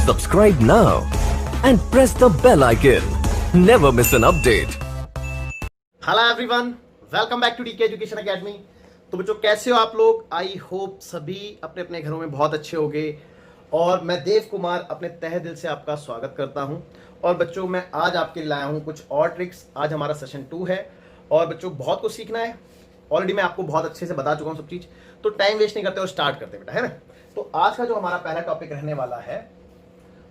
Subscribe now and press the bell icon. Never miss an update. Hello everyone, welcome back to DK education academy. तो बच्चों कैसे हो आप लोग? I hope सभी अपने अपने घरों में बहुत अच्छे होंगे और मैं देव कुमार अपने तहे दिल से आपका स्वागत करता हूं। और बच्चों मैं आज आपके लिए लाया हूं कुछ और ट्रिक्स। आज हमारा सेशन 2 है और बच्चों बहुत कुछ सीखना है। ऑलरेडी मैं आपको बहुत अच्छे से बता चुका हूं सब चीज, तो टाइम वेस्ट नहीं करते और स्टार्ट करते बेटा, है ना। तो आज का जो हमारा पहला टॉपिक रहने वाला है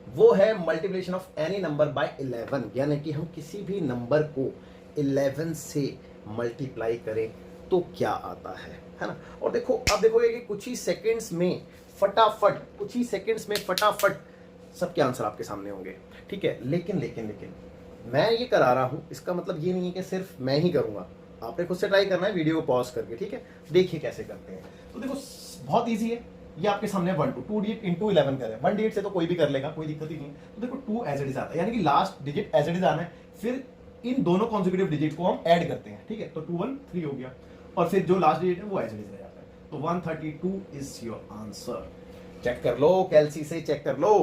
वो है multiplication of any number by 11, यानी कि हम किसी भी नंबर को 11 से मल्टीप्लाई करें तो क्या आता है ना। और देखो अब देखोगे कि कुछ ही सेकंड्स में फटाफट सबके आंसर आपके सामने होंगे, ठीक है। लेकिन लेकिन लेकिन मैं ये करा रहा हूं, इसका मतलब ये नहीं है कि सिर्फ मैं ही करूंगा। आपने खुद से ट्राई करना है वीडियो को पॉज करके, ठीक है। देखिए कैसे करते हैं। तो देखो बहुत ईजी है, ये आपके सामने 1 2 डिजिट इंटू 11 करें। 1 डिजिट से तो कोई भी कर लेगा, कोई दिक्कत ही नहीं है। तो देखो 2 एज इट इज आता है, यानी कि last digit as it is आना है। फिर इन दोनों कॉन्जिक्यूटिव डिजिट को हम ऐड करते हैं, ठीक है। तो 2 1 3 हो गया और फिर जो लास्ट डिजिट है वो एज इट इज रह जाता है। तो 132 इज योर आंसर। चेक कर लो, कैलसी से चेक कर लो,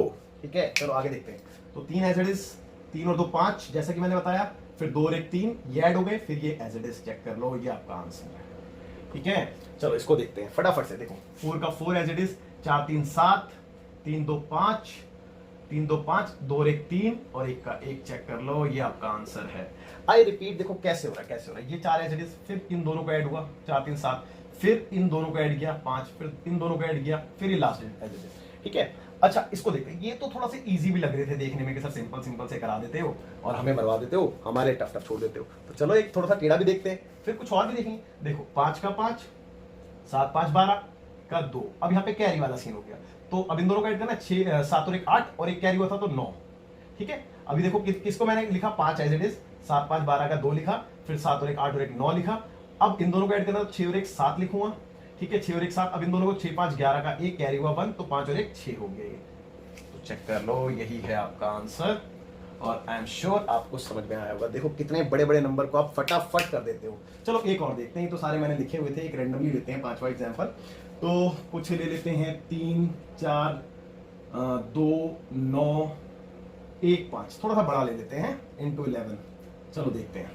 ठीक है। चलो आगे देखते हैं। तो 3 एज इट इज, 3 और 2 5 जैसा कि मैंने बताया। फिर 2 और 1 3, ये ऐड हो गए। फिर ये एज इट इज चेक कर लो, ये आपका आंसर है, ठीक है। चलो इसको देखते हैं फटाफट से। देखो 4 का 4 एज इट इज, 4 3 7, 3 2 5, 3 2 5, 2 और 1 3 और 1 का 1 चेक कर लो, ये आपका आंसर है। आई रिपीट, देखो कैसे हो रहा है। ये 4 एज इट इज, फिर इन दोनों को ऐड हुआ 4 3 7, फिर इन दोनों को ऐड किया 5, फिर इन दोनों को ऐड किया, फिर ये लास्ट एज इट इज, ठीक है। अच्छा इसको देखते हैं। ये तो थोड़ा सा इजी भी लग रहे थे देखने में कि सर सिंपल से करा देते हो और हमें मरवा देते हो, हमारे टफ छोड़ देते हो। तो चलो एक थोड़ा सा टेढ़ा भी देखते हैं, फिर कुछ और भी देखेंगे। देखो 5 का 5, 7 5 12 का 2। अब यहाँ पे कैरी वाला सीन हो गया, तो अब इन दोनों का ऐड करना 6 7 और 1 8 और एक कैरी हुआ था तो 9, ठीक है। अभी देखो किसको मैंने लिखा 5 एज इट इज, 7 5 12 का 2 लिखा, फिर 7 और 1 8 और 1 9 लिखा। अब इन दोनों को ऐड करना तो 6 और 1 7 लिखूंगा, ठीक है। 6 और 1 7। अब इन दोनों को 6 5 11 का 1 कैरी हुआ 1, तो 5 और 1 6 हो गए। तो चेक कर लो, यही है आपका आंसर और आई एम श्योर आपको समझ में आया होगा। देखो कितने बड़े बड़े नंबर को आप फटाफट कर देते हो। चलो एक और देखते हैं। तो सारे मैंने लिखे हुए थे, एक रेंडमली लेते हैं 5वां एग्जांपल। तो कुछ ले लेते हैं 3 4 2 9 1 5, थोड़ा सा बड़ा ले लेते हैं इंटू 11। चलो देखते हैं।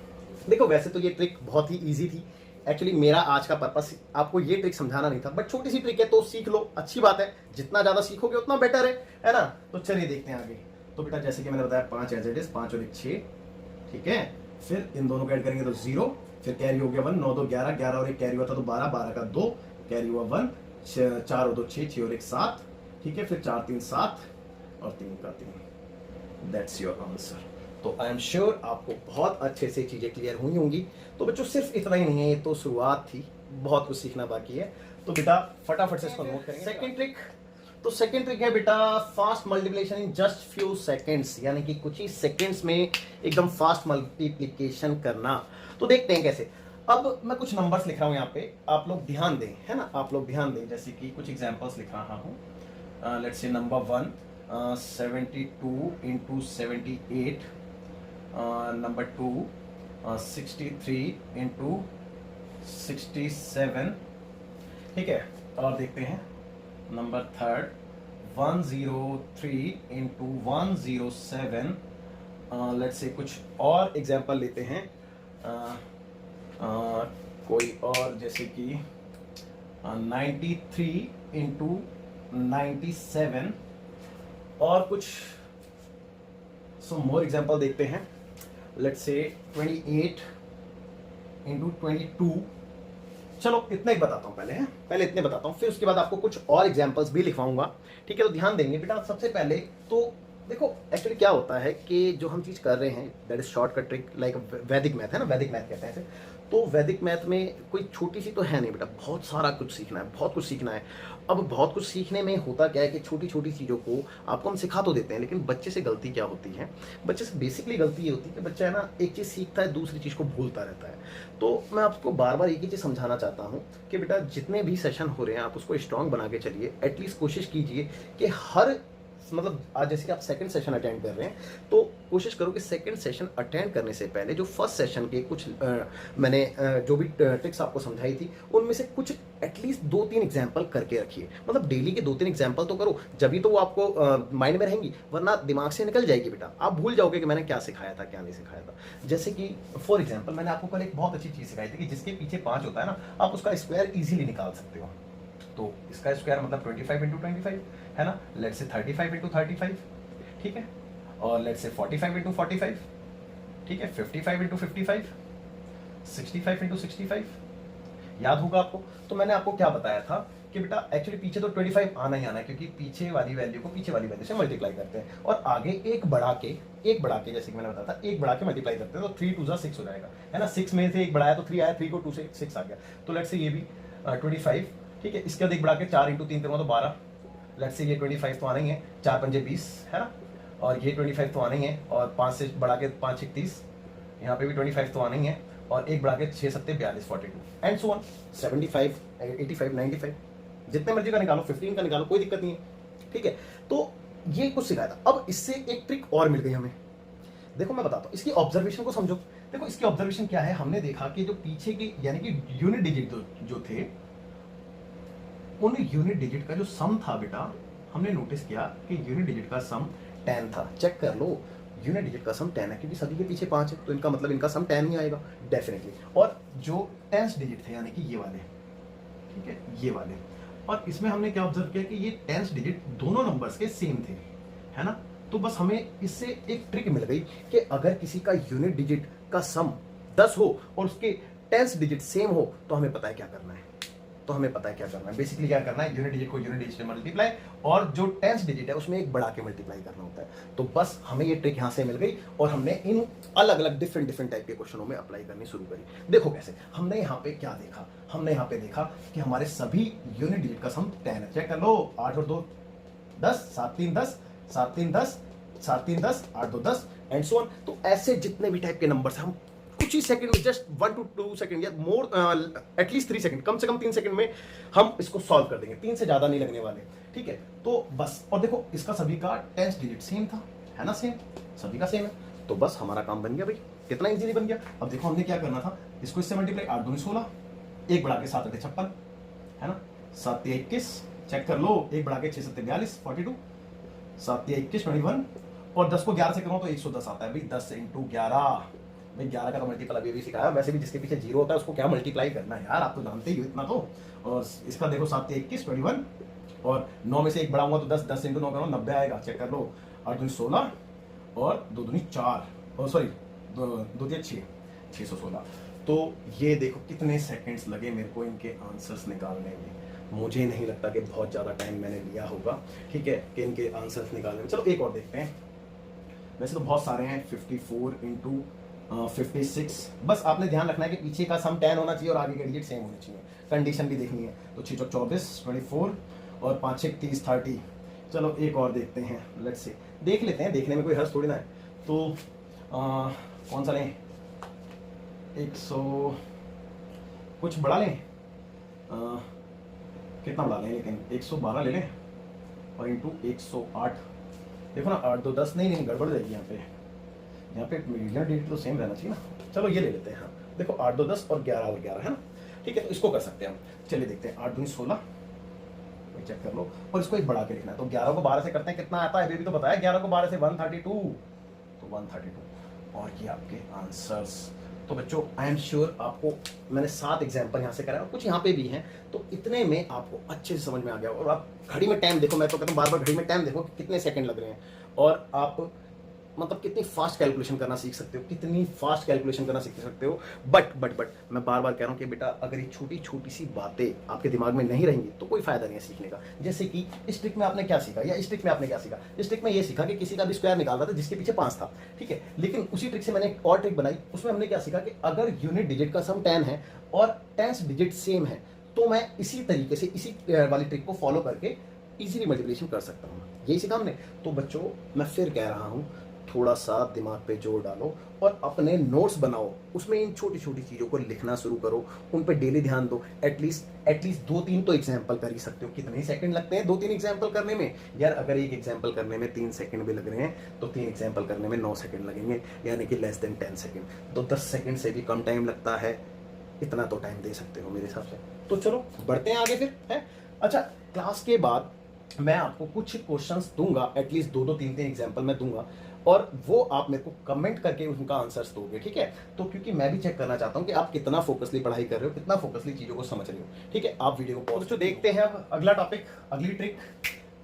देखो वैसे तो ये ट्रिक बहुत ही ईजी थी। एक्चुअली मेरा आज का पर्पस आपको ये ट्रिक समझाना नहीं था, बट छोटी सी ट्रिक है तो सीख लो, अच्छी बात है। जितना ज्यादा सीखोगे उतना बेटर है ना। तो चलिए देखते हैं आगे। तो बेटा जैसे कि मैंने बताया 5 एज इट इज, 5 और 1 6, ठीक है। फिर इन दोनों को ऐड करेंगे तो 0, फिर कैरी हो गया 1, 9 2 11, 11 और 1 कैरी हुआ था तो 12, 12 का 2 कैरी हुआ 1, 4 और 2 6, 6 और 1 7, ठीक है। फिर 4 3 7 और 3 का 3। That's your answer. तो आई एम श्योर आपको बहुत अच्छे से चीजें क्लियर हुई होंगी। तो बच्चों सिर्फ इतना ही नहीं है, ये तो शुरुआत थी, बहुत कुछ सीखना बाकी है। तो बेटा फटाफट से इसको नोट करेंगे। सेकंड ट्रिक, तो सेकंड ट्रिक है बेटा fast multiplication in just few seconds, यानी कि कुछ ही सेकंड्स में एकदम फास्ट मल्टीप्लिकेशन करना। तो देखते हैं कैसे। अब मैं कुछ नंबर्स लिख रहा हूं यहाँ पे, आप लोग ध्यान दें, है ना। आप लोग ध्यान दें, जैसे कि कुछ एग्जांपल्स लिख रहा हूं। Let's say number 1 72 into 78, number 2 63 into 67, ठीक है। और देखते हैं नंबर 3 103 इंटू 107। लेट्स से कुछ और एग्जांपल लेते हैं। कोई और जैसे कि 93 इंटू 97 और कुछ मोर एग्जांपल देखते हैं। Let's say 28 into 22। चलो इतना ही बताता हूँ पहले इतने बताता हूँ, फिर उसके बाद आपको कुछ और एग्जांपल्स भी लिखवाऊंगा, ठीक है। तो ध्यान देंगे बेटा। सबसे पहले तो देखो एक्चुअली क्या होता है कि जो हम चीज़ कर रहे हैं that is shortcut trick like वैदिक मैथ, है ना। वैदिक मैथ कहते हैं इसे। तो वैदिक मैथ में कोई छोटी सी तो है नहीं बेटा, बहुत सारा कुछ सीखना है, बहुत कुछ सीखना है। अब बहुत कुछ सीखने में होता क्या है कि छोटी छोटी चीज़ों को आपको हम सिखा तो देते हैं, लेकिन बच्चे से गलती क्या होती है, बच्चे से बेसिकली गलती ये होती है कि बच्चा है ना एक चीज़ सीखता है, दूसरी चीज़ को भूलता रहता है। तो मैं आपको बार बार एक ही चीज़ समझाना चाहता हूँ कि बेटा जितने भी सेशन हो रहे हैं आप उसको स्ट्रांग बना के चलिए। एटलीस्ट कोशिश कीजिए कि हर मतलब आज जैसे कि आप सेकंड सेशन अटेंड कर रहे हैं तो कोशिश करो कि सेकंड सेशन अटेंड करने से पहले जो फर्स्ट सेशन के कुछ मैंने जो भी ट्रिक्स आपको समझाई थी उनमें से कुछ एटलीस्ट 2-3 एग्जाम्पल करके रखिए। मतलब डेली के 2-3 एग्जाम्पल तो करो, जब भी तो वो आपको माइंड में रहेंगी, वरना दिमाग से निकल जाएगी बेटा। आप भूल जाओगे कि मैंने क्या सिखाया था क्या नहीं सिखाया था। जैसे कि फॉर एग्जाम्पल मैंने आपको कल एक बहुत अच्छी चीज़ सिखाई थी कि जिसके पीछे 5 होता है ना, आप उसका स्क्वायर इजीली निकाल सकते हो। तो इसका स्क्वायर मतलब 25 इंटू 25 है ना, लेट्स से 35 इंटू 35, ठीक है, और लेट्स से 45 इंटू 45, ठीक है, 55 इंटू 55, 65 इंटू 65, याद होगा आपको। तो मैंने आपको क्या बताया था कि बेटा एक्चुअली पीछे तो 25 आना ही आना है, क्योंकि पीछे वाली वैल्यू को पीछे वाली वैल्यू से मल्टीप्लाई करते हैं और आगे एक बढ़ा के जैसे कि मैंने बताया था एक बढ़ा के मल्टीप्लाई करते हैं, तो 3 2 6 हो जाएगा, है ना। 6 में से एक बढ़ाया तो 3 आया, 3 को 2 से 6 आ गया। तो लेट्स से ये भी 25, ठीक है। इसके बाद एक बढ़ा के 4 इंटू 3 करूँगा तो 12, लेट्स से ये 25 तो आना ही है, 4 पंजे 20, है ना, और ये 25 तो आना ही है, और 5 से बढ़ा के 5 1 30, यहाँ पे भी 25 तो आना ही है, और एक बढ़ा के 6 7 42 42 एंड सो ऑन 75 85 95, जितने मर्जी का निकालो, 15 का निकालो, कोई दिक्कत नहीं है, ठीक है। तो ये कुछ सिखाया था। अब इससे एक ट्रिक और मिल गई हमें। देखो मैं बताता हूँ, इसकी ऑब्जर्वेशन को समझो। देखो इसकी ऑब्जर्वेशन क्या है, हमने देखा कि जो पीछे की यानी कि यूनिट डिजिट जो थे, उन यूनिट डिजिट का जो सम था बेटा, हमने नोटिस किया कि यूनिट डिजिट का सम 10 था। चेक कर लो, यूनिट डिजिट का सम 10 है, क्योंकि सभी के पीछे 5 है, तो इनका मतलब इनका सम 10 ही आएगा डेफिनेटली। और जो 10 डिजिट थे यानी कि ये वाले, ठीक है, ये वाले, और इसमें हमने क्या ऑब्जर्व किया कि ये 10 डिजिट दोनों नंबर्स के सेम थे, है ना। तो बस हमें इससे एक ट्रिक मिल गई कि अगर किसी का यूनिट डिजिट का सम 10 हो और उसके 10 डिजिट सेम हो, तो हमें पता है क्या करना है। बेसिकली क्या करना है, यूनिट डिजिट को यूनिट डिजिट से मल्टीप्लाई, और जो 10 डिजिट है उसमें एक बढ़ा के मल्टीप्लाई करना होता है। तो बस हमें ये ट्रिक यहाँ से मिल गई और हमने इन अलग अलग डिफरेंट टाइप के क्वेश्चनों में अप्लाई करनी शुरू करी। देखो कैसे, हमने यहाँ पे क्या देखा, हमने यहाँ पे देखा कि हमारे सभी यूनिट डिजिट का सम 10 है। चेक कर लो, 8 और 2 10, 7 3 10, 7 3 10, 7 3 10, 8 2 10 एंड सो ऑन। तो ऐसे जितने भी टाइप के नंबर्स हम कुछ ही सेकंड में, जस्ट 1 to 2 सेकंड या मोर एटलीस्ट 3 सेकंड, कम से कम 3 सेकंड में हम इसको सॉल्व कर देंगे। 3 से ज्यादा नहीं लगने वाले, ठीक है। तो बस, और देखो इसका सभी का 10 डिजिट सेम था, है ना, सेम, सभी का सेम है। तो बस हमारा काम बन गया भाई, कितना इजीली बन गया। अब देखो हमने क्या करना था, इसको इससे मल्टीप्लाई, 8 2 16, एक बढ़ा के 7 8 56, है ना, 7 3 21, चेक कर लो, एक बढ़ा के 6 7 42 42, 7 3 21 21, और 10 को 11 से करो तो 110 आता है भाई। 10 इंटू 11 भाई, 11 का तो मल्टीपल अभी भी सिखाया। वैसे भी जिसके पीछे 0 होता है उसको क्या मल्टीप्लाई करना है यार, आप तो जानते ही हो इतना तो। और इसका देखो 7 21 21, और 9 में से एक बढ़ाऊंगा तो 10, 10 इंटू 9 करो 90 आएगा। चेक कर लो, 8 2 16 और 2 2 4, और सॉरी 2 3 6, 616। तो ये देखो कितने सेकंड्स लगे मेरे को इनके आंसर्स निकालने में। मुझे नहीं लगता कि बहुत ज़्यादा टाइम मैंने लिया होगा, ठीक है, कि इनके आंसर्स निकालने में। चलो एक और देखते हैं। वैसे तो बहुत सारे हैं, 54 इंटू 56। बस आपने ध्यान रखना है कि पीछे का सम 10 होना चाहिए और आगे के डिजिट सेम होने चाहिए। कंडीशन भी देखनी है। तो 6 4 24 24 और 5 6 30 30। चलो एक और देखते हैं, लेट्स से देख लेते हैं, देखने में कोई हर्ष थोड़ी ना है। तो कौन सा लें, 100 कुछ बड़ा लें, कितना बड़ा लें, लेकिन 112 ले लें और इंटू 108। देखो ना, 8 2 10, नहीं गड़बड़ जाएगी यहाँ पे मीडियम डिजिट तो सेम रहना चाहिए ना। चलो ये ले लेते हैं। हाँ देखो, 8 2 10 और 11 और 11, है ना, ठीक है। तो इसको कर सकते हैं हम। चलिए देखते हैं, 8 2 16, चेक कर लो, और इसको एक बढ़ा के लिखना है। तो 11 को 12 से करते हैं, कितना आता है अभी भी तो बताया, 11 को 12 से 132, तो 132, और ये आपके आंसर्स। तो बच्चों आई एम श्योर आपको मैंने 7 एग्जाम्पल यहाँ से कराया और कुछ यहाँ पे भी हैं, तो इतने में आपको अच्छे से समझ में आ गया। और आप घड़ी में टाइम देखो, मैं तो कहता हूँ बार बार घड़ी में टाइम देखो कितने सेकंड लग रहे हैं, और आप मतलब कितनी फास्ट कैलकुलेशन करना सीख सकते हो, कितनी फास्ट कैलकुलेशन करना सीख सकते हो। बट मैं बार बार कह रहा हूँ कि बेटा अगर ये छोटी छोटी सी बातें आपके दिमाग में नहीं रहेंगी तो कोई फायदा नहीं है सीखने का। जैसे कि इस ट्रिक में आपने क्या सीखा, या इस ट्रिक में आपने क्या सीखा, इस ट्रिक में ये सीखा कि किसी का भी स्क्वायर निकाल रहा था जिसके पीछे 5 था, ठीक है। लेकिन उसी ट्रिक से मैंने एक और ट्रिक बनाई, उसमें हमने क्या सीखा कि अगर यूनिट डिजिट का सम 10 है और 10 डिजिट सेम है, तो मैं इसी तरीके से इसी वाली ट्रिक को फॉलो करके इजीली मल्टीप्लिकेशन कर सकता हूँ। यही सीखा हमने। तो बच्चों मैं फिर कह रहा हूँ, थोड़ा सा दिमाग पे जोर डालो और अपने नोट्स बनाओ, उसमें इन छोटी छोटी चीज़ों को लिखना शुरू करो, उन पे डेली ध्यान दो। एटलीस्ट 2-3 तो एग्जाम्पल कर ही सकते हो। कितने सेकंड लगते हैं 2-3 एग्जाम्पल करने में यार? अगर एक एग्जाम्पल करने में 3 सेकंड भी लग रहे हैं तो 3 एग्जाम्पल करने में 9 सेकंड लगेंगे, यानी कि लेस देन 10 सेकंड। तो 10 सेकंड से भी कम टाइम लगता है, इतना तो टाइम दे सकते हो मेरे हिसाब से। तो चलो बढ़ते हैं आगे फिर, है। अच्छा, क्लास के बाद मैं आपको कुछ क्वेश्चंस दूंगा, एटलीस्ट 2-3 एग्जाम्पल मैं दूंगा, और वो आप मेरे को कमेंट करके उनका आंसर्स दोगे, ठीक है? तो क्योंकि मैं भी चेक करना चाहता हूँ कि आप कितना फोकसली पढ़ाई कर रहे हो, कितना फोकसली चीज़ों को समझ रहे हो, ठीक है? आप वीडियो को पॉज। तो देखते हैं अब अगला टॉपिक, अगली ट्रिक,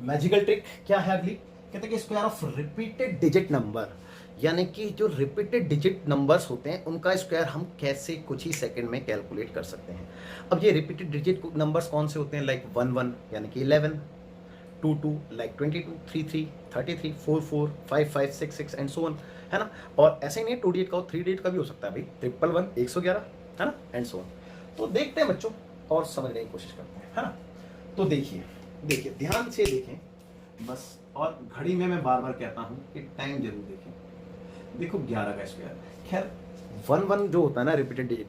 मैजिकल ट्रिक क्या है अगली? कहते हैं कि square of repeated digit number, यानी कि जो रिपीटेड डिजिट नंबर्स होते हैं उनका स्क्वायर हम कैसे कुछ ही सेकंड में कैलकुलेट कर सकते हैं। अब ये रिपीटेड डिजिट नंबर्स कौन से होते हैं? लाइक 1 यानी कि 11, 2 लाइक 22, 3 33, 4 5 6 एंड सो ऑन, है ना? और ऐसे ही नहीं 2 डिजिट का हो, 3 डिजिट का भी हो सकता है भाई, 111 111, है ना? And so on. तो देखते हैं बच्चों और समझने की कोशिश करते हैं, है ना? तो देखिए ध्यान से देखें बस, और घड़ी में मैं बार बार कहता हूँ कि टाइम जरूर देखें। देखो 11 का स्क्वायर, खैर 1 जो होता है ना रिपीटेड डिजिट,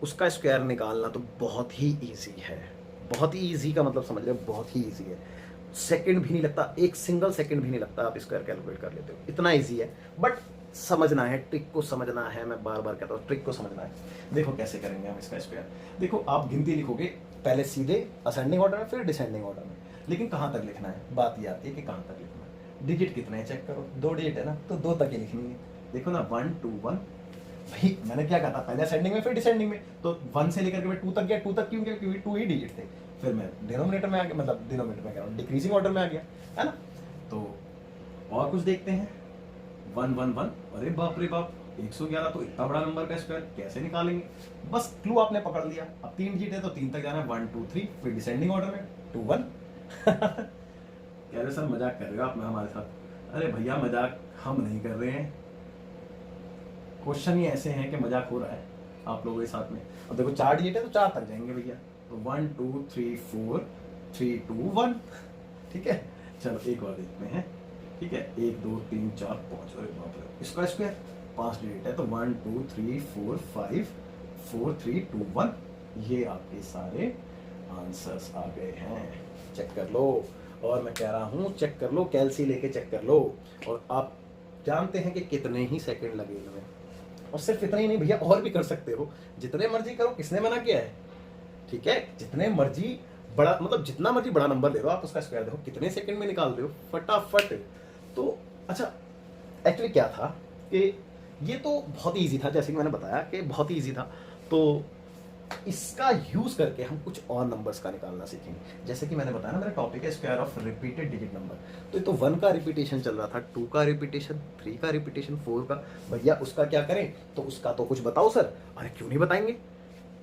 उसका स्क्वायर निकालना तो बहुत ही ईजी है। बहुत ही ईजी का मतलब समझ रहे हो, बहुत ही ईजी है। सेकंड भी नहीं लगता, एक सिंगल सेकंड भी नहीं लगता, आप स्क्वायर कैलकुलेट कर लेते हो, इतना ईजी है। बट समझना है, ट्रिक को समझना है, मैं बार बार कहता हूँ ट्रिक को समझना है। देखो कैसे करेंगे हम इसका स्क्वायर। देखो आप गिनती लिखोगे पहले सीधे असेंडिंग ऑर्डर में, फिर डिसेंडिंग ऑर्डर में, लेकिन कहाँ तक लिखना है, बात ये आती है कि कहाँ तक लिखना है। डिजिट कितने हैं चेक करो, 2 डिजिट है ना, तो 2 तक ही लिखनी है। देखो ना 1 2 1, भाई मैंने क्या कहा था, पहले असेंडिंग में फिर डिसेंडिंग में, तो 1 से लेकर के मैं 2 तक गया। 2 तक क्यों गया? क्योंकि 2 ही डिजिट थे। फिर मैं डिनोमिनेटर में आ गया, मतलब डिनोमिनेटर में कह रहा हूँ, डिक्रीजिंग ऑर्डर में आ गया, है ना? तो और कुछ देखते हैं। 1 1 1, अरे बाप रे बाप, 111 तो इतना बड़ा नंबर का स्क्वायर कैसे निकालेंगे? बस क्लू आपने पकड़ लिया। अब 3 डिजिट है तो 3 तक जाना है, 1 2 3, फिर डिसेंडिंग ऑर्डर में 2 1। कह रहे सर मजाक कर रहे हो आप हमारे साथ? अरे भैया मजाक हम नहीं कर रहे हैं, क्वेश्चन ही ऐसे हैं कि मजाक हो रहा है आप लोगों के साथ में। अब देखो 4 डिजिट है तो 4 तक जाएंगे भैया, तो 1 2 3 4 3 2 1, ठीक है? चलो एक और देखते हैं, ठीक है? 1 2 3 4 5, अरे बाप रे, इसका स्क्वायर 5 डिजिट है तो 1 2 3 4 5 4 3 2 1, ये आपके सारे आंसर्स आ गए हैं। चेक कर लो, और मैं कह रहा हूँ चेक कर लो, कैलसी लेके चेक कर लो। और आप जानते हैं कि कितने ही सेकंड लगे इनमें, और सिर्फ इतना ही नहीं भैया, और भी कर सकते हो, जितने मर्जी करो, किसने मना किया है? ठीक है, जितने मर्जी बड़ा, मतलब जितना मर्जी बड़ा नंबर ले लो आप, उसका स्क्वायर देखो कितने सेकंड में निकाल रहे हो फटाफट। तो अच्छा, एक्चुअली क्या था कि ये तो बहुत ही ईजी था, जैसे कि मैंने बताया कि बहुत ही ईजी था। तो इसका यूज करके हम कुछ और नंबर्स का निकालना सीखेंगे। जैसे कि मैंने बताया ना, मेरा टॉपिक है square of repeated digit number. तो ये तो 1 का रिपीटेशन चल रहा था, 2 का रिपीटेशन, 3 का रिपीटेशन, 4 का। भैया उसका क्या करें? तो उसका तो कुछ बताओ सर। अरे क्यों नहीं बताएंगे,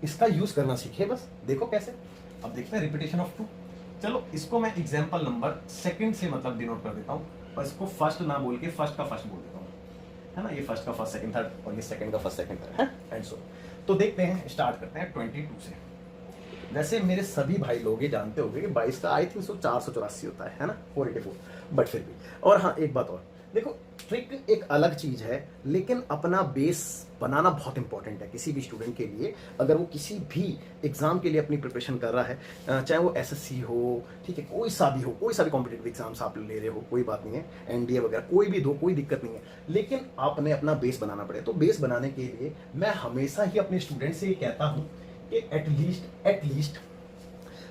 इसका यूज करना सीखे बस। देखो कैसे, अब देखते हैं रिपीटेशन ऑफ 2। चलो इसको मैं एग्जाम्पल नंबर सेकंड से मतलब डिनोट कर देता हूँ, और इसको फर्स्ट ना बोल के फर्स्ट का फर्स्ट बोल देता हूँ, है ना? ये फर्स्ट का फर्स्ट सेकंड थर्ड, और ये सेकंड का फर्स्ट सेकंड थर्ड, है एंड सो। तो देखते हैं, स्टार्ट करते हैं 22 से। वैसे मेरे सभी भाई लोग ये जानते होंगे कि 22 का आई थिंक सो 484 होता है ना, 484, बट फिर भी। और हाँ एक बात और, देखो ट्रिक एक अलग चीज है, लेकिन अपना बेस बनाना बहुत इंपॉर्टेंट है किसी भी स्टूडेंट के लिए। अगर वो किसी भी एग्जाम के लिए अपनी प्रिपरेशन कर रहा है, चाहे वो एसएससी हो, ठीक है, कोई सा भी हो, कोई सा भी कॉम्पिटेटिव एग्जाम्स आप ले रहे हो, कोई बात नहीं है, एनडीए वगैरह कोई भी दो, कोई दिक्कत नहीं है, लेकिन आपने अपना बेस बनाना पड़े। तो बेस बनाने के लिए मैं हमेशा ही अपने स्टूडेंट से ये कहता हूँ कि एटलीस्ट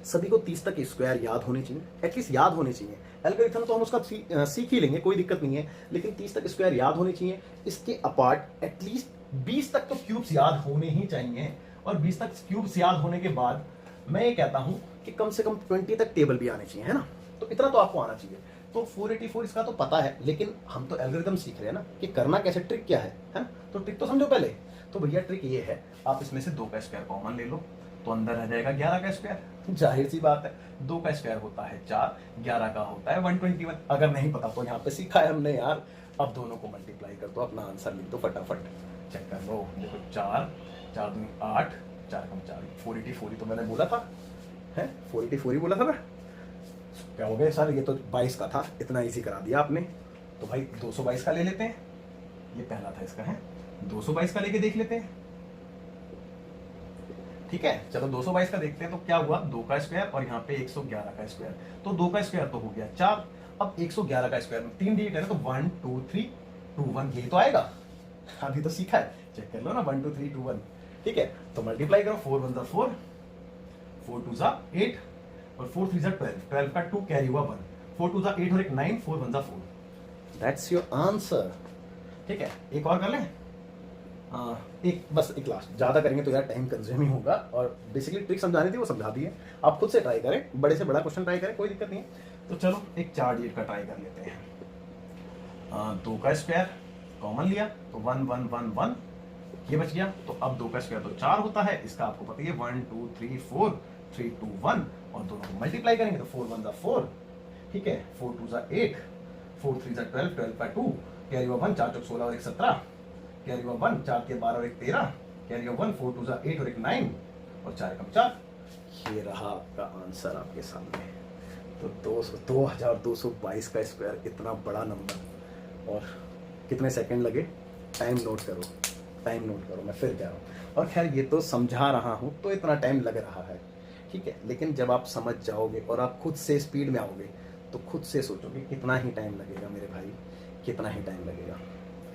सभी को 30 तक स्क्वायर याद होने चाहिए, एटलीस्ट याद होने चाहिए। एल्गोरिथम तो हम उसका सीख ही लेंगे, कोई दिक्कत नहीं है, लेकिन 30 तक स्क्वायर याद होने चाहिए। इसके अपार्ट एटलीस्ट 20 तक तो क्यूब्स याद होने ही चाहिए, और 20 तक क्यूब्स याद होने के बाद मैं ये कहता हूं कि कम से कम 20 तक टेबल भी आने चाहिए, है ना? तो इतना तो आपको आना चाहिए। तो 484 इसका तो पता है, लेकिन हम तो एल्गोरिथम सीख रहे हैं ना कि करना कैसे, ट्रिक क्या है? तो ट्रिक तो समझो पहले। तो भैया ट्रिक ये है, आप इसमें से 2 का स्क्वायर कॉमन ले लो, तो अंदर रह जाएगा 11 का स्क्वायर। जाहिर सी बात है, 2 का स्क्वायर होता है 4, 11 का होता है 121। अगर नहीं पता तो यहाँ पे सीखा है हमने यार। अब दोनों को मल्टीप्लाई कर दो, अपना आंसर लिख दो फटाफट, चेक कर लो। देखो 4 4 दूनी 8, 4 कम 4, 484 तो मैंने बोला था, है 484 बोला था मैं। क्या हो गया सर, ये तो 22 का था, इतना ईजी करा दिया आपने। तो भाई 222 का ले लेते हैं, ये पहला था इसका है, 222 का लेके देख लेते हैं। ठीक है, चलो 222 का देखते हैं। तो क्या हुआ, 2 का स्क्वायर और यहाँ पे 111 का स्क्वायर, तो 2 का स्क्वायर तो हो गया 4। अब 111 का स्क्वायर में 3 डिजिट है ना, तो 1 2 3 2 1 ये तो आएगा, अभी तो सीखा है, चेक कर लो ना, 1 2 3 2 1। ठीक है, तो मल्टीप्लाई करो, 4 1 जा 4, 4 2 जा 8 और 4 3 जा 12, 12 का 2 कैरी हुआ 1, 4 2 जा 8 और एक 9, 4 1 जा 4। That's your answer. ठीक है, एक और कर लें, एक बस एक लास्ट, ज्यादा करेंगे तो यार टाइम कंज्यूमिंग होगा, और बेसिकली ट्रिक समझानी थी वो समझा दी है, आप खुद से ट्राई करें, बड़े से बड़ा क्वेश्चन ट्राई करें, कोई दिक्कत नहीं है। तो चलो एक 4 डिजिट का ट्राई कर लेते हैं। 2 का स्क्वायर कॉमन लिया तो 1 1 1 1 ये बच गया। तो अब 2 का स्क्वायर तो 4 होता है, इसका आपको पता ही है, 1 2 3 4 3 2 1, और दोनों को मल्टीप्लाई करेंगे तो 4 1 जा 4, ठीक है, 4 2 जा 8, 4 3 जा 12, 12 का 2 कैरी हुआ 1, 4 चौक 16 और एक 17 कैरी हुआ 1, 4 के 12 और एक 13 कैरी हुआ 1, 4 2 जा 8 और एक 9 और 4 कम 4। ये रहा आपका आंसर आपके सामने। तो 2222 का स्क्वायर, इतना बड़ा नंबर, और कितने सेकंड लगे, टाइम नोट करो, टाइम नोट करो, मैं फिर कह रहा हूँ। और खैर ये तो समझा रहा हूँ तो इतना टाइम लग रहा है, ठीक है, लेकिन जब आप समझ जाओगे और आप खुद से स्पीड में आओगे तो खुद से सोचोगे कितना ही टाइम लगेगा मेरे भाई, कितना ही टाइम लगेगा।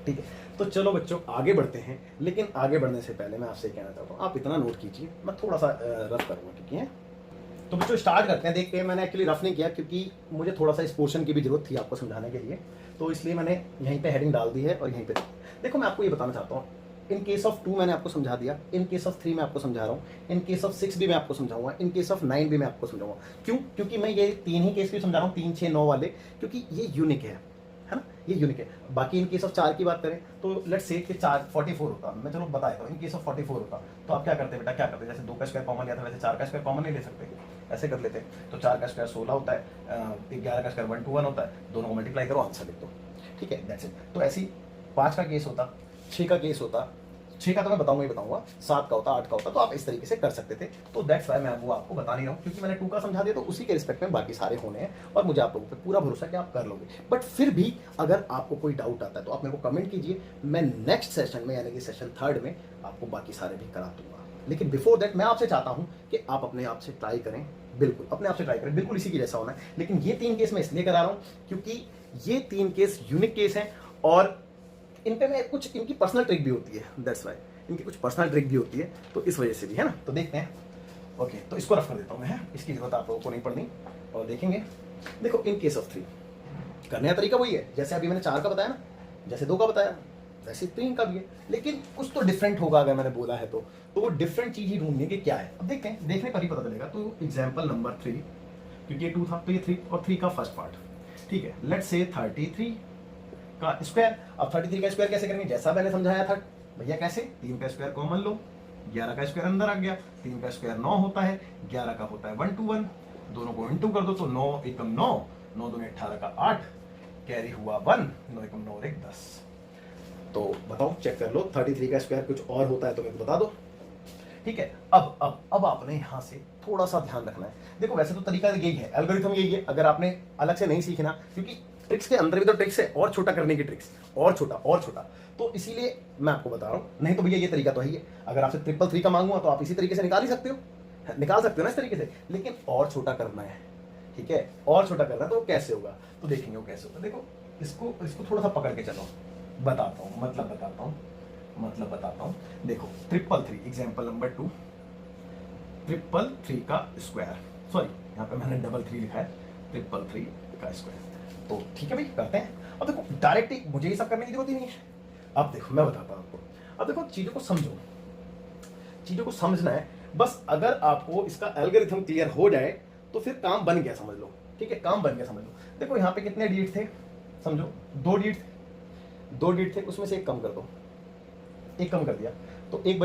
ठीक है, तो चलो बच्चों आगे बढ़ते हैं, लेकिन आगे बढ़ने से पहले मैं आपसे कहना चाहता हूँ, आप इतना नोट कीजिए, मैं थोड़ा सा रफ करूँगा, ठीक है। तो बच्चों स्टार्ट करते हैं, देखते हैं, मैंने एक्चुअली रफ नहीं किया क्योंकि मुझे थोड़ा सा इस पोर्शन की भी जरूरत थी आपको समझाने के लिए, तो इसलिए मैंने यहीं पे हेडिंग डाल दी है और यहीं पे देखो। मैं आपको ये बताना चाहता हूँ, इन केस ऑफ 2 मैंने आपको समझा दिया, इन केस ऑफ 3 मैं आपको समझा रहा हूँ, इन केस ऑफ 6 भी मैं आपको समझाऊंगा, इन केस ऑफ 9 भी मैं आपको समझाऊंगा। क्यों? क्योंकि मैं ये 3 ही केस भी समझा रहा हूँ, 3 6 9 वाले, क्योंकि ये यूनिक है ना, ये यूनिक है। बाकी इन केस ऑफ 4 की बात करें तो लेट्स से कि 4 44 होता, मैं चलो बता देता हूँ, इन केस ऑफ 44 होता तो आप क्या करते बेटा, क्या करते, जैसे 2 का स्क्वायर कॉमन लिया था वैसे 4 का स्क्वायर कॉमन नहीं ले सकते, ऐसे कर लेते। तो 4 का स्क्वायर 16 होता है, 11 का स्क्वायर 1 2 1 होता है, दोनों को मल्टीप्लाई करो, आंसर लिख दो, ठीक है, दैट्स इट। तो ऐसी 5 का केस होता, 6 का केस होता, 6 का तो मैं बताऊंगा ही बताऊंगा, 7 का होता, 8 का होता, तो आप इस तरीके से कर सकते थे। तो दैट्स वाई मैं वो आपको बता नहीं रहा हूँ, क्योंकि मैंने 2 का समझा दिया, तो उसी के रिस्पेक्ट में बाकी सारे होने हैं, और मुझे आप लोगों पे पूरा भरोसा है कि आप कर लोगे। बट फिर भी अगर आपको कोई डाउट आता है तो आप मेरे को कमेंट कीजिए, मैं नेक्स्ट सेशन में यानी कि सेशन 3 में आपको बाकी सारे भी करा दूंगा। लेकिन बिफोर दैट मैं आपसे चाहता हूँ कि आप अपने आप से ट्राई करें, बिल्कुल अपने आप से ट्राई करें, बिल्कुल इसी की जैसा होना है। लेकिन ये 3 केस मैं इसलिए करा रहा हूँ क्योंकि ये 3 केस यूनिक केस हैं, और इन पे मैं कुछ इनकी पर्सनल ट्रिक भी होती है, दैट्स वाई इनकी कुछ पर्सनल ट्रिक भी होती है, तो इस वजह से भी है ना। तो देखते हैं, ओके, तो इसको रफ कर देता हूँ मैं, इसकी जरूरत आप लोगों को नहीं पड़नी, और देखेंगे। देखो इन केस ऑफ 3 करने का तरीका वही है, जैसे अभी मैंने 4 का बताया ना, जैसे 2 का बताया, वैसे 3 का भी है, लेकिन कुछ तो डिफरेंट होगा अगर मैंने बोला है तो वो डिफरेंट चीज ही ढूंढनी है कि क्या है। अब देखते हैं, देखने पर ही पता चलेगा। तो एग्जाम्पल नंबर 3, क्योंकि ये 2 था तो ये 3 और 3 का फर्स्ट पार्ट, ठीक है, लेट्स से 33 का स्क्वायर। अब 33 का स्क्वायर कैसे करेंगे, जैसा मैंने समझाया था भैया, कैसे, 3 का स्क्वायर कॉमन लो, 11 का स्क्वायर अंदर आ गया, 3 का स्क्वायर 9 होता है, 11 का होता है 1 2 1, दोनों को इंटू कर दो तो 9 एकम 9, 9 दूनी 18 का 8 कैरी हुआ 1, 9 एकम 9 और 1 10। तो बताओ, चेक कर लो, 33 का स्क्वायर कुछ और होता है तो मेरे को बता दो, ठीक है। अब आपने यहाँ से थोड़ा सा ध्यान रखना है। देखो वैसे तो तरीका यही है, एल्गोरिथम यही है, अगर आपने अलग से नहीं सीखना, क्योंकि ट्रिक्स के अंदर भी तो ट्रिक्स है, और छोटा करने की ट्रिक्स, और छोटा और छोटा, तो इसीलिए मैं आपको बता रहा हूँ। नहीं तो भैया ये तरीका तो है ही है, अगर आपसे 333 का मांगूंगा तो आप इसी तरीके से निकाल ही सकते हो, निकाल सकते हो ना इस तरीके से, लेकिन और छोटा करना है, ठीक है, और छोटा करना है, तो वो कैसे होगा, तो देखेंगे वो कैसे होगा। देखो इसको थोड़ा सा पकड़ के चलो, बताता हूँ, मतलब बताता हूँ। देखो 333 एग्जाम्पल नंबर 2, 333 का स्क्वायर, सॉरी यहाँ पे मैंने 333 लिखा है, 333 का स्क्वायर। तो ठीक है भाई, करते हैं। अब देखो डायरेक्ट मुझे ये सब करने की जरूरत ही नहीं है। अब देखो मैं बताता हूँ आपको, अब देखो चीजों को समझो, चीजों को समझना है बस। अगर आपको इसका एल्गोरिथम क्लियर हो जाए तो फिर काम बन गया, समझ लो, ठीक है, काम बन गया, समझ लो। देखो यहाँ पे कितने डिजिट थे, समझो 2 डिजिट थे, उसमें से एक कम कर दो, एक कम कर दिया तो एक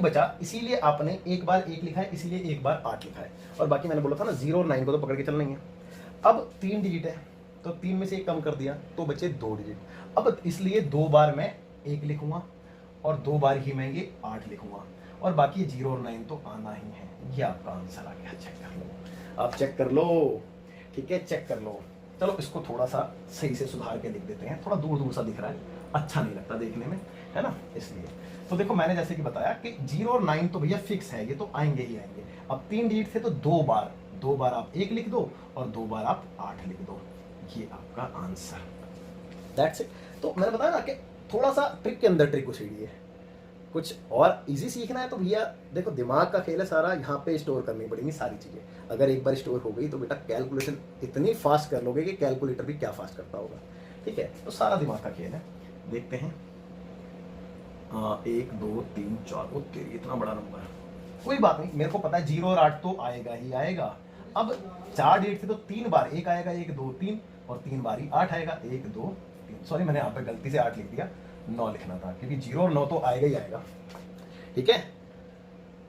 बचा, इसीलिए आपने एक बार 1 लिखा है, इसीलिए एक बार 8 लिखा है, और बाकी मैंने बोला था ना 0 और 9 को तो पकड़ के चलना ही है। अब 3 डिजिट है तो 3 में से 1 कम कर दिया तो बचे 2 डिजिट। अब इसलिए 2 बार मैं 1 लिखूंगा और 2 बार ही मैं ये 8 लिखूंगा, और बाकी 0 और 9 तो आना ही है। ये आपका आंसर आ गया, चेक कर लो, आप चेक कर लो, ठीक है, चेक कर लो। चलो इसको थोड़ा सा सही से सुधार के लिख देते हैं, थोड़ा दूर दूर सा दिख रहा है, अच्छा नहीं लगता देखने में, है ना, इसलिए। तो देखो मैंने जैसे कि बताया कि 0 और 9 तो भैया फिक्स है, ये तो आएंगे ही आएंगे। अब 3 डिजिट थे तो 2 बार आप 1 लिख दो और 2 बार आप 8 लिख दो, ये आपका आंसर, दैट्स इट। तो मैंने बताया ना कि थोड़ा सा ट्रिक के अंदर ट्रिक उछेड़िए, कुछ और इजी सीखना है तो भैया देखो दिमाग का खेल है सारा, यहाँ पे स्टोर करनी पड़ेंगी सारी चीज़ें। अगर एक बार स्टोर हो गई तो बेटा कैलकुलेशन इतनी फास्ट कर लोगे कि कैलकुलेटर भी क्या फास्ट करता होगा, ठीक है। तो सारा दिमाग का खेल है, देखते हैं। 1 2 3 4, ओ तेरी इतना बड़ा नंबर है, कोई बात नहीं, मेरे को पता है 0 और 8 तो आएगा ही आएगा। अब 4 डिजिट थे तो 3 बार 1 आएगा, 1 2 3, और 3 बार ही 8 आएगा, 1 2 3। सॉरी मैंने यहाँ पे गलती से 8 लिख दिया, 9 लिखना था, क्योंकि 0 और 9 तो आएगा ही आएगा, ठीक है।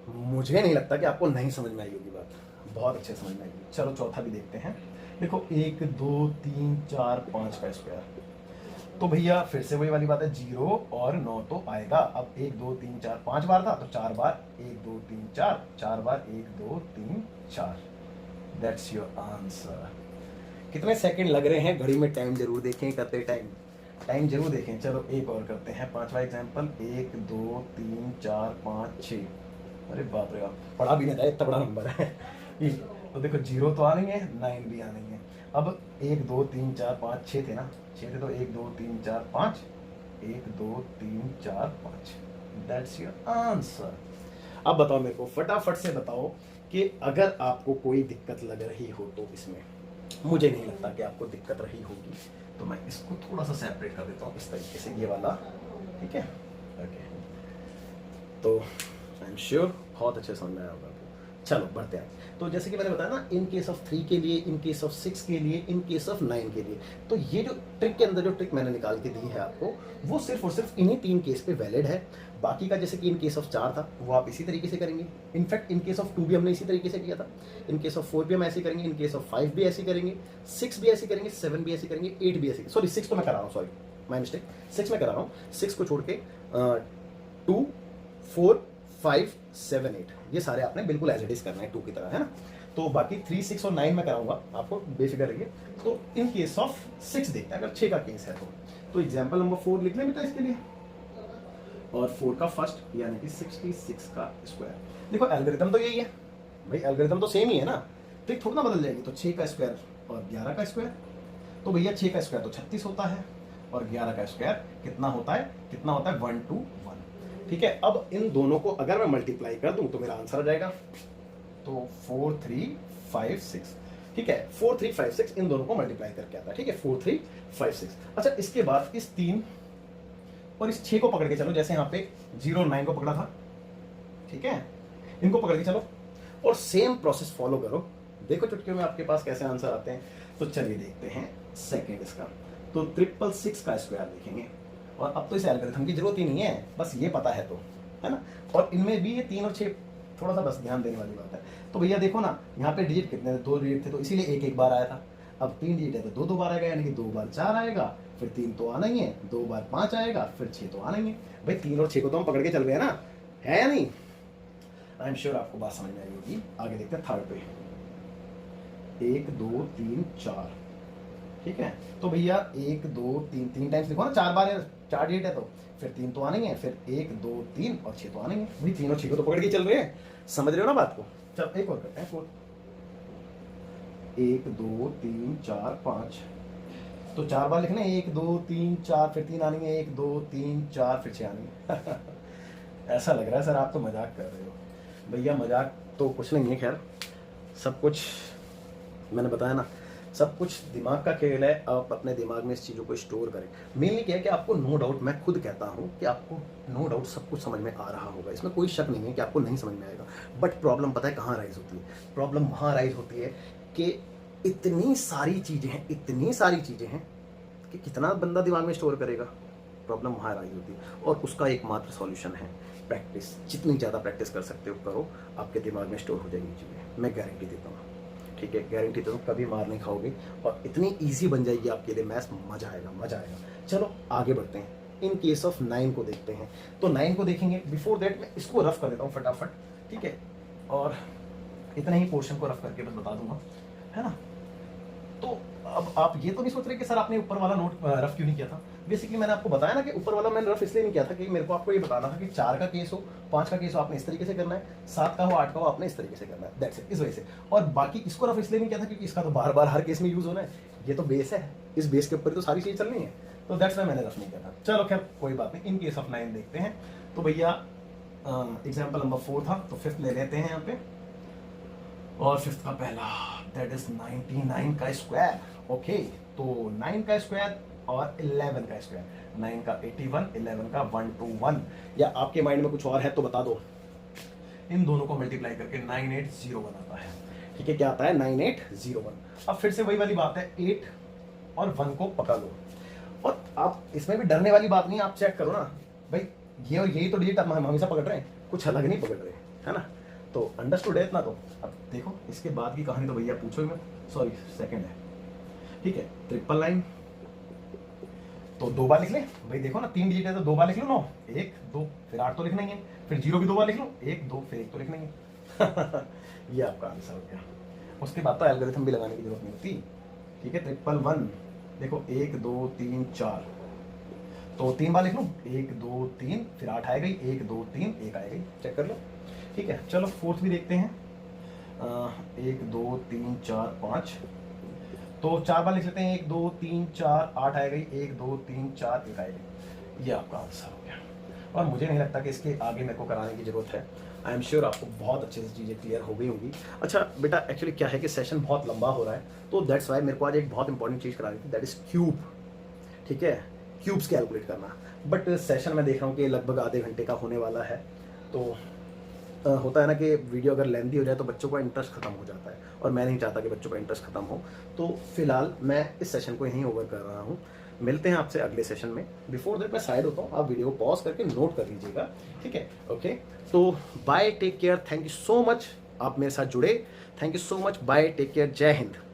मुझे नहीं लगता कि आपको नहीं समझ में आई होगी बात, बहुत अच्छे समझ में आएगी। चलो चौथा भी देखते हैं। देखो 1 2 3 4 5 का स्क्वायर, तो भैया फिर से वही वाली बात है, 0 और 9 तो आएगा। अब 1 2 3 4 5 बार था तो 4 बार 1 2 3 4, 4 बार 1 2 3 4, दैट्स योर आंसर। कितने सेकंड लग रहे हैं घड़ी में, टाइम जरूर देखें करते टाइम जरूर देखें। चलो एक और करते हैं, 5वां एग्जाम्पल। 1 2 3 4 5 6, अरे बाप रे बाप, पढ़ा भी नहीं था, इतना बड़ा नंबर है। तो देखो 0 तो आ नहीं है, 9 भी आ नहीं है। अब 1 2 3 4 5 6 थे ना, 6 थे तो 1 2 3 4 5, 1 2 3 4 5, दैट्स योर आंसर। अब बताओ मेरे को फटाफट से बताओ कि अगर आपको कोई दिक्कत लग रही हो तो इसमें, मुझे नहीं लगता कि आपको दिक्कत रही होगी, तो मैं इसको थोड़ा सा सेपरेट कर देता हूँ इस तरीके से, ये वाला, ठीक है, ओके। तो आई एम श्योर बहुत अच्छे समझ में आया होगा आपको। चलो बढ़ते हैं। तो जैसे कि मैंने बताया ना, इन केस ऑफ 3 के लिए, इन केस ऑफ 6 के लिए, इन केस ऑफ 9 के लिए, तो ये जो ट्रिक के अंदर जो ट्रिक मैंने निकाल के दी है आपको, वो सिर्फ और सिर्फ इन्हीं 3 केस पे वैलिड है। बाकी का जैसे कि इन केस ऑफ 4 था वो आप इसी तरीके से करेंगे, इनफैक्ट इन केस ऑफ 2 भी हमने इसी तरीके से किया था, इन केस ऑफ 4 भी हम ऐसे करेंगे, इन केस ऑफ 5 भी ऐसे करेंगे, 6 भी ऐसे करेंगे, 7 भी ऐसे करेंगे, 8 भी ऐसे, सॉरी 6 तो मैं करा रहा हूँ, सॉरी माय मिस्टेक, 6 में करा रहा हूँ, 6 को छोड़ के 2 4 5 7 8 ये सारे आपने बिल्कुल एज इट इज करना है 2 की तरह, है ना। तो बाकी 3 6 और 9 में कराऊंगा, आपको बेफिक्र रहिए। तो इन केस ऑफ 6 देखते हैं, अगर 6 का केस है तो एग्जाम्पल नंबर 4 लिख लें बेटा इसके लिए, और 4 का फर्स्ट यानी कि 66 का स्क्वायर। देखो एल्गोरिथम तो यही है भाई, एल्गोरिथम तो सेम ही है ना, ट्रिक थोड़ा ना बदल जाएगी। तो 6 का स्क्वायर और 11 का स्क्वायर, तो भैया 6 का स्क्वायर तो 36 होता है, और 11 का स्क्वायर कितना होता है, 1 2 1, ठीक है। अब इन दोनों को अगर मैं मल्टीप्लाई कर दूं तो मेरा आंसर आ जाएगा, तो 4 3 5 6, ठीक है, 4 3 5 6 इन दोनों को मल्टीप्लाई करके आता है, ठीक है, 4 3 5 6। अच्छा इसके बाद इस 3 और इस 6 को पकड़ के चलो, जैसे यहाँ पे 0 और 9 को पकड़ा था, ठीक है, इनको पकड़ के चलो और सेम प्रोसेस फॉलो करो, देखो चुटकियों में आपके पास कैसे आंसर आते हैं। तो चलिए देखते हैं सेकंड इसका, तो 666 का स्क्वायर लिखेंगे, और अब तो इस एल्गोरिथम की जरूरत ही नहीं है, बस ये पता है तो, है ना। और इनमें भी ये 3 और 6 थोड़ा सा बस ध्यान देने वाली बात है। तो भैया देखो ना, यहाँ पे डिजिट कितने थे, 2 डिजिट थे, तो इसीलिए 1 1 बार आया था। अब 3 डिजिट है तो 2 2 बार आएगा, यानी कि 2 बार 4 आएगा, फिर 3 तो आना ही है, 2 बार 5 आएगा, फिर 6 तो आना ही है। भाई 3 और 6 को तो हम पकड़ के चल रहे हैं ना, है या नहीं। आई एम श्योर आपको बात समझ में आई होगी। आगे देखते हैं थर्ड पे, 1 2 3 4, ठीक है। तो भैया 1 2 3 3 टाइम्स लिखो ना, 4 बार 4 डिजिट है तो फिर 3 तो आना ही है, फिर 1 2 3 और 6 तो आना ही है। भाई 3 और 6 को तो पकड़ के चल रहे हैं, समझ रहे हो ना बात को। चल एक और करते हैं, 1 2 3 4 5, तो 4 बार लिखना है, 1 2 3 4, फिर 3 आनी है, 1 2 3 4, फिर 6 आनी है। ऐसा लग रहा है सर आप तो मजाक कर रहे हो। भैया मजाक तो कुछ नहीं है, खैर सब कुछ मैंने बताया ना, सब कुछ दिमाग का खेल है। आप अपने दिमाग में इस चीज़ों को स्टोर करें। मेनली क्या है कि आपको नो डाउट, मैं खुद कहता हूँ कि आपको नो डाउट सब कुछ समझ में आ रहा होगा, इसमें कोई शक नहीं है कि आपको नहीं समझ में आएगा। बट प्रॉब्लम पता है कहाँ राइज होती है, प्रॉब्लम वहाँ राइज होती है कि इतनी सारी चीज़ें हैं, इतनी सारी चीज़ें हैं कि कितना बंदा दिमाग में स्टोर करेगा। प्रॉब्लम वहाँ राइज होती है, और उसका एकमात्र सॉल्यूशन है प्रैक्टिस। जितनी ज़्यादा प्रैक्टिस कर सकते हो करो, आपके दिमाग में स्टोर हो जाएगी चीज़ें, मैं गारंटी देता हूँ, ठीक है, गारंटी देता हूँ। कभी मार नहीं खाओगे, और इतनी ईजी बन जाएगी आपके लिए मैथ्स, मजा आएगा, मजा आएगा। चलो आगे बढ़ते हैं, इन केस ऑफ 9 को देखते हैं। तो 9 को देखेंगे, बिफोर दैट मैं इसको रफ कर देता हूँ फटाफट, ठीक है, और इतना ही पोर्शन को रफ करके बस बता दूंगा, है ना। तो अब आप ये तो नहीं सोच रहे कि सर आपने ऊपर वाला नोट रफ क्यों नहीं किया था। बेसिकली मैंने आपको बताया ना कि ऊपर वाला मैंने रफ इसलिए नहीं किया था कि मेरे को आपको ये बताना था कि 4 का केस हो, 5 का केस हो, आपने इस तरीके से करना है, 7 का हो, 8 का हो, आपने इस तरीके से करना है, दैट्स इट, इस वजह से। और बाकी इसको रफ इसलिए नहीं किया था क्योंकि इसका तो बार बार हर केस में यूज होना है, ये तो बेस है, इस बेस के ऊपर तो सारी चीज़ चलनी है, तो दैट्स वाई मैंने रफ नहीं किया था। चलो खैर कोई बात नहीं। इन केस ऑफ 9 देखते हैं। तो भैया एग्जाम्पल नंबर 4 था, तो 5th ले लेते हैं यहाँ पे, और 5th का पहला दैट इज 99 का स्क्वायर। ओके, तो 9 का स्क्वायर और 11 का स्क्वायर, 9 का 81, 11 का 121, या आपके माइंड में कुछ और है तो बता दो। इन दोनों को मल्टीप्लाई करके 9801 आता है। ठीक है, क्या आता है? 9801। अब फिर से वही वाली बात है, 8 और 1 को पकड़ लो, और आप इसमें भी डरने वाली बात नहीं, आप चेक करो ना भाई, ये और यही तो डिजिट हम हमेशा पकड़ रहे हैं, कुछ अलग नहीं पकड़ रहे, है ना। तो अंडरस्टूड है इतना। तो अब देखो इसके बाद की कहानी तो भैया पूछो ही मत, सॉरी सेकंड है। ठीक है, 999 तो 2 बार लिख ले भाई, देखो ना 3 डिजिट है तो 2 बार लिख लो, 9 1 2, फिर 8 तो लिखना ही है, फिर 0 भी 2 बार लिख लो, 1 2, फिर 1 तो लिखना ही है। ये आपका आंसर हो गया। उसके बाद तो एल्गोरिथम भी लगाने की जरूरत नहीं होती। ठीक है, 111 देखो 1 2 3 4, तो 3 बार लिख लूँ, 1 2 3, फिर 8 आएगा, 1 2 3 1 आएगा, चेक कर लो। ठीक है, चलो 4th भी देखते हैं। 1 2 3 4 5, तो 4 बार लिख लेते हैं, 1 2 3 4 8 आएगा, 1 2 3 4 1 आएगा। ये आपका आंसर हो गया, और मुझे नहीं लगता कि इसके आगे मेरे को कराने की जरूरत है। आई एम श्योर आपको बहुत अच्छे से चीज़ें क्लियर हो गई होंगी। अच्छा बेटा, एक्चुअली क्या है कि सेशन बहुत लंबा हो रहा है, तो दैट्स वाई मेरे को आज एक बहुत इंपॉर्टेंट चीज़ करानी थी, दैट इज क्यूब। ठीक है, क्यूब्स कैलकुलेट करना, बट सेशन मैं देख रहा हूँ कि लगभग आधे घंटे का होने वाला है। तो होता है ना कि वीडियो अगर लेंथी हो जाए तो बच्चों का इंटरेस्ट खत्म हो जाता है, और मैं नहीं चाहता कि बच्चों का इंटरेस्ट खत्म हो। तो फिलहाल मैं इस सेशन को यहीं ओवर कर रहा हूँ। मिलते हैं आपसे अगले सेशन में। बिफोर दैट मैं साइड होता हूँ, आप वीडियो को पॉज करके नोट कर लीजिएगा। ठीक है, ओके, तो bye, take care, thank you so much, आप मेरे साथ जुड़े, thank you so much, bye, take care, जय हिंद।